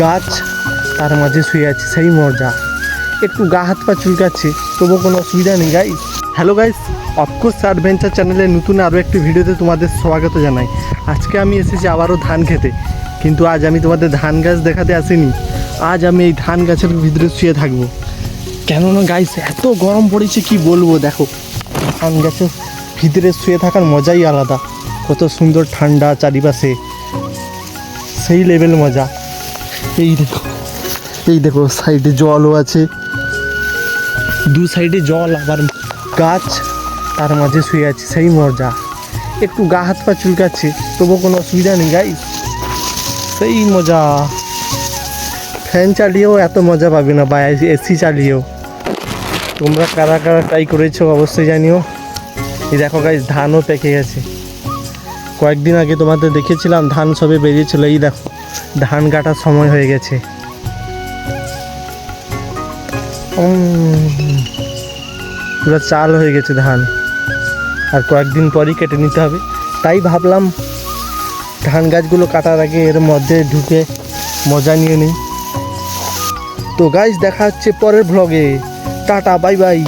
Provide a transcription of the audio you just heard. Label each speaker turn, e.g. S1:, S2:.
S1: গাছ তার মাঝে শুয়ে আছে, সেই মজা। একটু গা হাত পা চুলকাচ্ছে, তবু কোনো অসুবিধা নেই guys. Hello guys, of course adventure চ্যানেলে নতুন আরও একটি ভিডিওতে তোমাদের স্বাগত জানাই। আজকে আমি এসেছি আবারও ধান খেতে, কিন্তু আজ আমি তোমাদের ধান গাছ দেখাতে আসিনি। আজ আমি এই ধান গাছের ভিতরে শুয়ে থাকবো, কেননা গাইস এত গরম পড়েছে কি বলবো। দেখো, ধান গাছের ভিতরে শুয়ে থাকার মজাই আলাদা। কত সুন্দর ঠান্ডা চারিপাশে, সেই লেভেল মজা। এই দেখো সাইডে জলও আছে, দু সাইডে জল, আবার গাছ তার মাঝে শুয়ে আছে, সেই মজা। একটু গা হাত পা চুলকাচ্ছে, তবু কোনো অসুবিধা নেই গাইস, সেই মজা। ফ্যান চালিয়েও এত মজা পাবে না, বা এসি চালিয়েও। তোমরা কারা কারা ট্রাই করেছো অবশ্যই জানিও। এই দেখো গাইস, ধানও পেকে গেছে। কয়েকদিন আগে তোমাদের দেখেছিলাম ধান সবে বেরিয়েছিল। এই দেখো, ধান কাটার সময় হয়ে গেছে। পুরো চাল হয়ে গেছে ধান, আর কয়েকদিন পরই কেটে নিতে হবে। তাই ভাবলাম ধান গাছগুলো কাটার আগে এর মধ্যে ঢুকে মজা নিয়ে নিই। তো গাইস, দেখা হচ্ছে পরের ভ্লগে। Tata, bye bye.